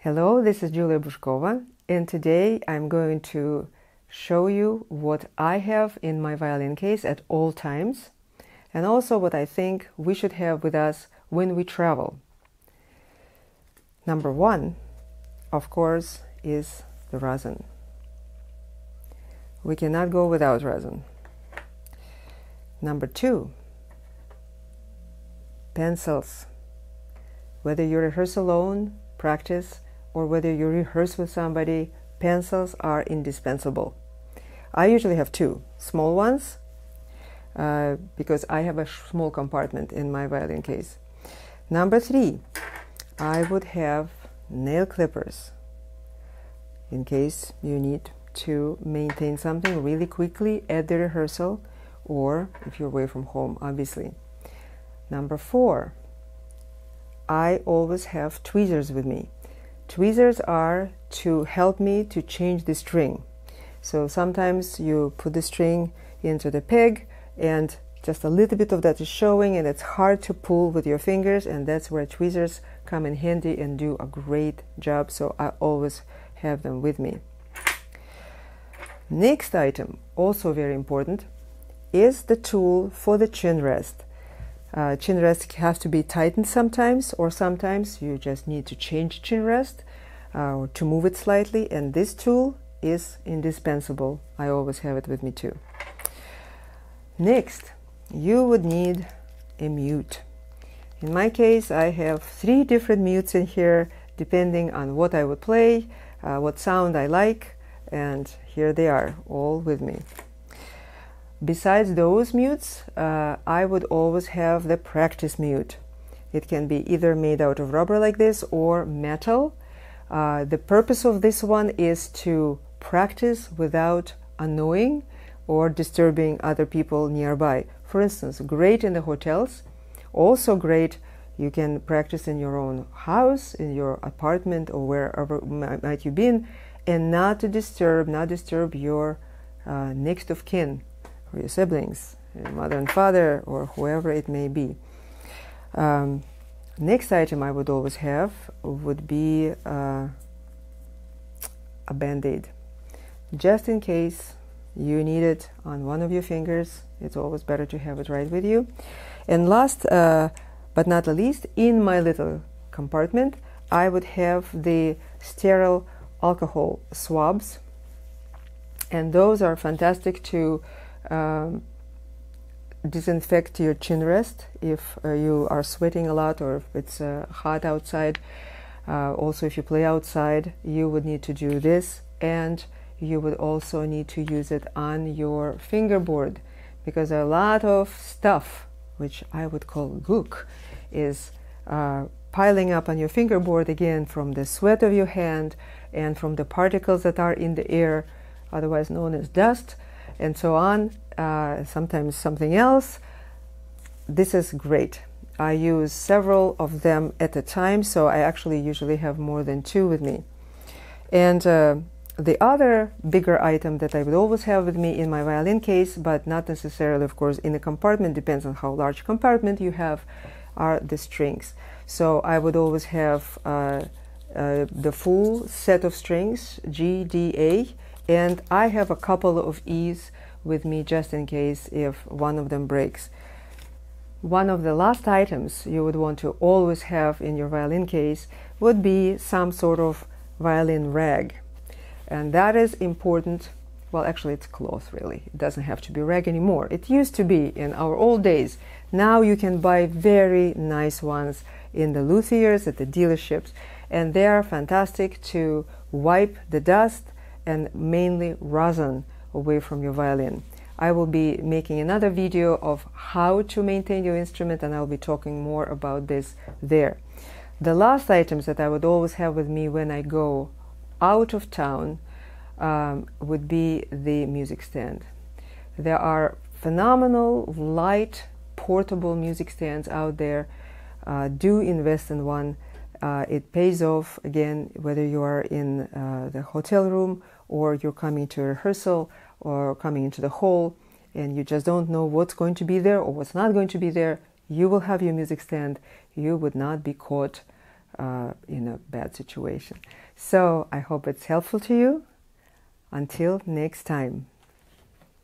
Hello, this is Julia Bushkova, and today I'm going to show you what I have in my violin case at all times, and also what I think we should have with us when we travel. Number one, of course, is the rosin. We cannot go without rosin. Number two, pencils. Whether you rehearse alone, practice, or whether you rehearse with somebody, pencils are indispensable. I usually have two small ones because I have a small compartment in my violin case. Number three, I would have nail clippers in case you need to maintain something really quickly at the rehearsal or if you're away from home, obviously. Number four, I always have tweezers with me. Tweezers are to help me to change the string. So sometimes you put the string into the peg and just a little bit of that is showing and it's hard to pull with your fingers, and that's where tweezers come in handy and do a great job, so I always have them with me. Next item, also very important, is the tool for the chin rest. Chin rest has to be tightened sometimes, or sometimes you just need to change chin rest or to move it slightly, and this tool is indispensable. I always have it with me too. Next, you would need a mute. In my case, I have 3 different mutes in here depending on what I would play, what sound I like, and here they are, all with me. Besides those mutes, I would always have the practice mute. It can be either made out of rubber like this or metal. The purpose of this one is to practice without annoying or disturbing other people nearby. For instance, great in the hotels, also great you can practice in your own house, in your apartment, or wherever might you be, and not disturb your next of kin, or your siblings, your mother and father, or whoever it may be. Next item I would always have would be a band-aid. Just in case you need it on one of your fingers, it's always better to have it right with you. And last but not the least, in my little compartment, I would have the sterile alcohol swabs, and those are fantastic to disinfect your chin rest if you are sweating a lot or if it's hot outside. Also, if you play outside, you would need to do this, and you would also need to use it on your fingerboard, because a lot of stuff, which I would call gook, is piling up on your fingerboard, again from the sweat of your hand and from the particles that are in the air, otherwise known as dust, and so on, sometimes something else. This is great. I use several of them at a time, so I actually usually have more than 2 with me. And the other bigger item that I would always have with me in my violin case, but not necessarily, of course, in a compartment, depends on how large compartment you have, are the strings. So I would always have the full set of strings, G, D, A, and I have a couple of E's with me just in case if one of them breaks. One of the last items you would want to always have in your violin case would be some sort of violin rag. And that is important. Well, actually it's cloth, really. It doesn't have to be rag anymore. It used to be in our old days. Now you can buy very nice ones in the luthiers, at the dealerships, and they are fantastic to wipe the dust and mainly rosin away from your violin. I will be making another video of how to maintain your instrument, and I'll be talking more about this there. The last items that I would always have with me when I go out of town would be the music stand. There are phenomenal, light, portable music stands out there. Do invest in one. It pays off, again, whether you are in the hotel room or you're coming to a rehearsal or coming into the hall and you just don't know what's going to be there or what's not going to be there. You will have your music stand. You would not be caught in a bad situation. So I hope it's helpful to you. Until next time.